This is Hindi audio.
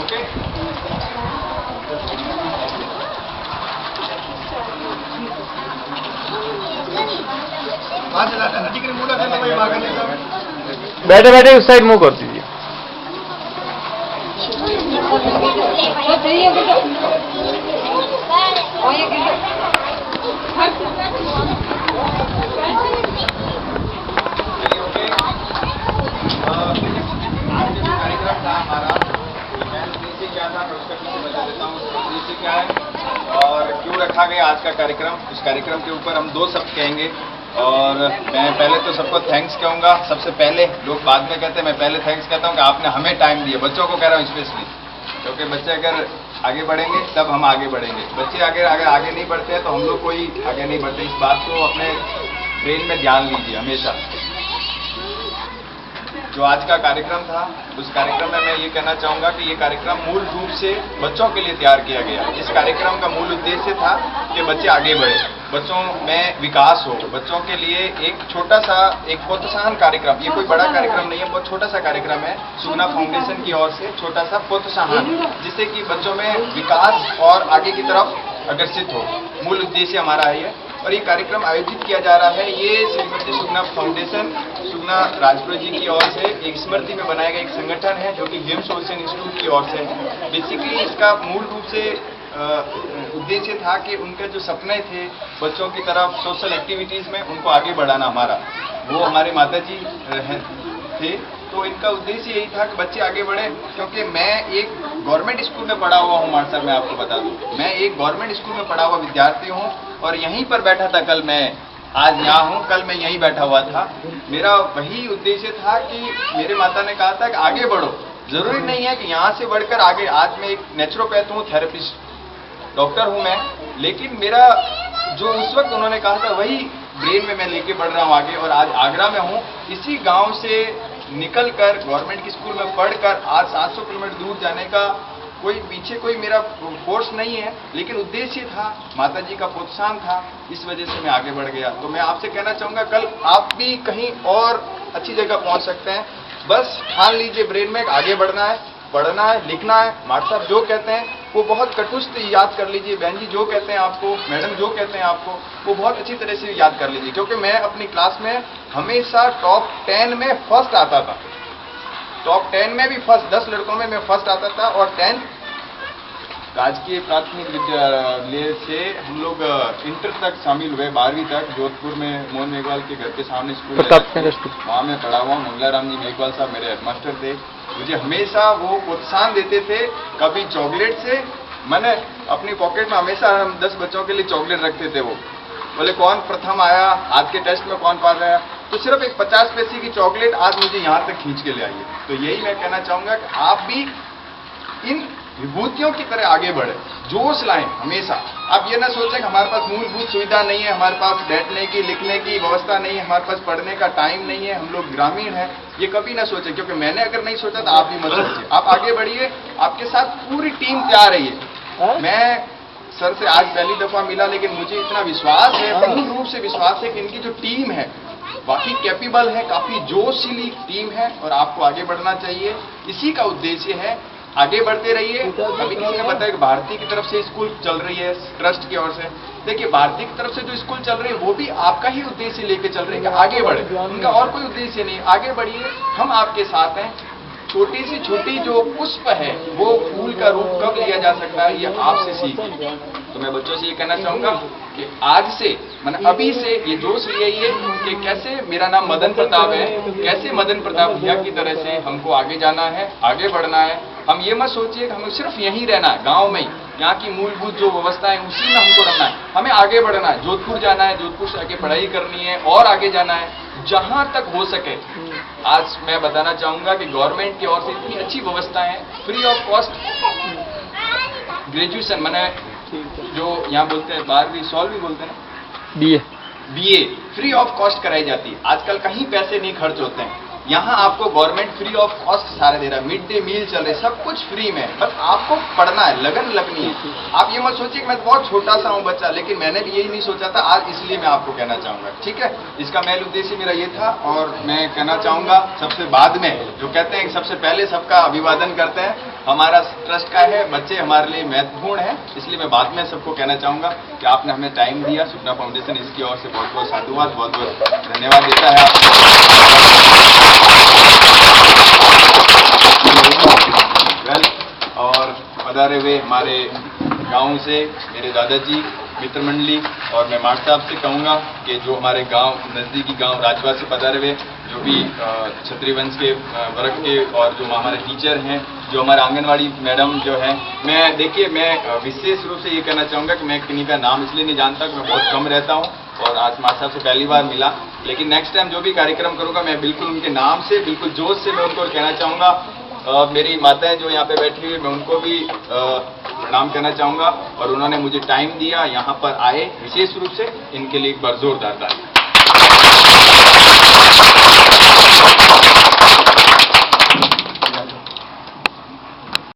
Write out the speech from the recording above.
ओके, बैठे बैठे उस साइड मुंह कर दीजिए। कार्यक्रम था हमारा, मैं उद्देश्य क्या था मैं उसका पीछे बता देता हूँ। उद्देश्य क्या है और क्यों रखा गया आज का कार्यक्रम, उस कार्यक्रम के ऊपर हम 2 शब्द कहेंगे। और मैं पहले तो सबको थैंक्स कहूँगा, सबसे पहले। लोग बाद में कहते हैं, मैं पहले थैंक्स कहता हूँ कि आपने हमें टाइम दिया। बच्चों को कह रहा हूँ स्पेशली, क्योंकि बच्चे अगर आगे बढ़ेंगे तब हम आगे बढ़ेंगे। बच्चे अगर आगे नहीं बढ़ते हैं तो हम लोग कोई आगे नहीं बढ़ते। इस बात को अपने ब्रेन में ध्यान लीजिए हमेशा। जो आज का कार्यक्रम था, उस कार्यक्रम में मैं ये कहना चाहूँगा कि ये कार्यक्रम मूल रूप से बच्चों के लिए तैयार किया गया। इस कार्यक्रम का मूल उद्देश्य था कि बच्चे आगे बढ़े, बच्चों में विकास हो, बच्चों के लिए एक छोटा सा एक प्रोत्साहन कार्यक्रम। ये कोई बड़ा कार्यक्रम नहीं है, बहुत छोटा सा कार्यक्रम है सुगना फाउंडेशन की ओर से, छोटा सा प्रोत्साहन, जिससे कि बच्चों में विकास और आगे की तरफ अग्रसित हो। मूल उद्देश्य हमारा है ये। और ये कार्यक्रम आयोजित किया जा रहा है, ये श्रीमती सुगना फाउंडेशन, सुगना राजपुर जी की ओर से एक स्मृति में बनाया गया एक संगठन है, जो कि जेम्स ओशन इंस्टीट्यूट की ओर से है। बेसिकली इसका मूल रूप से उद्देश्य था कि उनके जो सपने थे बच्चों की तरफ सोशल एक्टिविटीज़ में, उनको आगे बढ़ाना हमारा। वो हमारे माता जी थे, तो इनका उद्देश्य यही था कि बच्चे आगे बढ़े। क्योंकि मैं एक गवर्नमेंट स्कूल में पढ़ा हुआ हूँ मास्टर, मैं आपको बता दूँ, मैं एक गवर्नमेंट स्कूल में पढ़ा हुआ विद्यार्थी हूँ और यहीं पर बैठा था। कल मैं आज यहाँ हूँ, कल मैं यहीं बैठा हुआ था। मेरा वही उद्देश्य था कि मेरे माता ने कहा था कि आगे बढ़ो। जरूरी नहीं है कि यहाँ से बढ़कर आगे, आज मैं एक नेचुरोपैथ हूँ, थेरेपिस्ट, डॉक्टर हूँ मैं, लेकिन मेरा जो उस वक्त उन्होंने कहा था वही ब्रेन में मैं लेके बढ़ रहा हूँ आगे। और आज आगरा में हूँ, इसी गांव से निकलकर गवर्नमेंट की स्कूल में पढ़कर आज 700 किलोमीटर दूर जाने का कोई पीछे कोई मेरा फोर्स नहीं है, लेकिन उद्देश्य था, माता जी का प्रोत्साहन था, इस वजह से मैं आगे बढ़ गया। तो मैं आपसे कहना चाहूँगा, कल आप भी कहीं और अच्छी जगह पहुँच सकते हैं। बस ठान लीजिए ब्रेन में आगे बढ़ना है, पढ़ना है, लिखना है। मास्टर साहब जो कहते हैं वो बहुत कटुस्त याद कर लीजिए, बहन जी जो कहते हैं आपको, मैडम जो कहते हैं आपको, वो बहुत अच्छी तरह से याद कर लीजिए। क्योंकि मैं अपनी क्लास में हमेशा टॉप 10 में फर्स्ट आता था, टॉप 10 में भी फर्स्ट, 10 लड़कों में मैं फर्स्ट आता था। और 10 राजकीय प्राथमिक विद्यालय से हम लोग इंटर तक शामिल हुए, 12वीं तक जोधपुर में मोहन मेघवाल के घर के सामने स्कूल है, वहाँ मैं पढ़ा हुआ। मंगला राम जी मेघवाल साहब मेरे हेडमास्टर थे, मुझे हमेशा वो प्रोत्साहन देते थे। कभी चॉकलेट से, मैंने अपनी पॉकेट में हमेशा हम 10 बच्चों के लिए चॉकलेट रखते थे। वो बोले कौन प्रथम आया, आज के टेस्ट में कौन पास आया, तो सिर्फ एक 50 पैसे की चॉकलेट आज मुझे यहाँ तक खींच के ले आइए। तो यही मैं कहना चाहूँगा कि आप भी इन विभूतियों की तरह आगे बढ़े, जोश लाएं हमेशा। आप ये ना सोचें कि हमारे पास मूलभूत सुविधा नहीं है, हमारे पास बैठने की लिखने की व्यवस्था नहीं है, हमारे पास पढ़ने का टाइम नहीं है, हम लोग ग्रामीण हैं, ये कभी ना सोचें। क्योंकि मैंने अगर नहीं सोचा तो आप भी मत सोचिए। आप आगे बढ़िए, आपके साथ पूरी टीम तैयार है। मैं सर से आज पहली दफा मिला, लेकिन मुझे इतना विश्वास है, पूर्ण रूप से विश्वास है कि इनकी जो टीम है वाकई कैपेबल है, काफी जोशीली टीम है और आपको आगे बढ़ना चाहिए। इसी का उद्देश्य है, आगे बढ़ते रहिए। अभी किसी ने बताया कि भारती की तरफ से स्कूल चल रही है, ट्रस्ट की ओर से। देखिए, भारती की तरफ से जो स्कूल चल रही है वो भी आपका ही उद्देश्य लेके चल रही है कि आगे बढ़े, उनका और कोई उद्देश्य नहीं। आगे बढ़िए, हम आपके साथ हैं। छोटी सी छोटी जो पुष्प है वो फूल का रूप कब लिया जा सकता है, ये आपसे सीखिए। तो मैं बच्चों से ये कहना चाहूंगा कि आज से, मैंने अभी से ये जोश लिया कि कैसे, मेरा नाम मदन प्रताप है, कैसे मदन प्रताप भैया की तरह से हमको आगे जाना है, आगे बढ़ना है। हम ये मत सोचिए कि हमें सिर्फ यहीं रहना है, गांव में ही, यहाँ की मूलभूत जो व्यवस्था है उसी में हमको रहना है। हमें आगे बढ़ना है, जोधपुर जाना है, जोधपुर से आगे पढ़ाई करनी है और आगे जाना है जहां तक हो सके। आज मैं बताना चाहूंगा कि गवर्नमेंट की ओर से इतनी अच्छी व्यवस्था है, फ्री ऑफ कॉस्ट ग्रेजुएशन, मैंने जो यहाँ बोलते हैं 12वीं 16वीं बोलते हैं ना, बीए फ्री ऑफ कॉस्ट कराई जाती है। आजकल कहीं पैसे नहीं खर्च होते हैं। यहाँ आपको गवर्नमेंट फ्री ऑफ कॉस्ट सारे दे रहा है, मिड डे मील चल रहे, सब कुछ फ्री में, बस आपको पढ़ना है, लगन लगनी है। आप ये मत सोचिए कि मैं बहुत छोटा सा हूँ बच्चा, लेकिन मैंने भी यही नहीं सोचा था आज, इसलिए मैं आपको कहना चाहूंगा, ठीक है। इसका मूल उद्देश्य मेरा ये था, और मैं कहना चाहूंगा सबसे बाद में जो कहते हैं कि सबसे पहले सबका अभिवादन करते हैं, हमारा ट्रस्ट का है, बच्चे हमारे लिए महत्वपूर्ण है, इसलिए मैं बाद में सबको कहना चाहूंगा कि आपने हमें टाइम दिया। सुखना फाउंडेशन इसकी ओर से बहुत बहुत साधुवाद, बहुत बहुत धन्यवाद देता है आपको। और पधारे हुए हमारे गांव से मेरे दादाजी, मित्र मंडली, और मैं मार्ट साहब से कहूँगा कि जो हमारे गांव नज़दीकी गांव राजवा से पधारे हुए जो भी क्षत्रिय वंश के वर्ग के, और जो हमारे टीचर हैं, जो हमारे आंगनवाड़ी मैडम जो हैं, मैं देखिए मैं विशेष रूप से ये कहना चाहूँगा कि मैं किन्हीं का नाम इसलिए नहीं जानता कि मैं बहुत कम रहता हूँ, और आज मास्टर साहब से पहली बार मिला, लेकिन नेक्स्ट टाइम जो भी कार्यक्रम करूँगा मैं बिल्कुल उनके नाम से, बिल्कुल जोश से मैं उनको कहना चाहूँगा। मेरी माताएं जो यहाँ पे बैठी हुई, मैं उनको भी प्रणाम कहना चाहूँगा, और उन्होंने मुझे टाइम दिया, यहाँ पर आए, विशेष रूप से इनके लिए एक बार जोरदार ताली।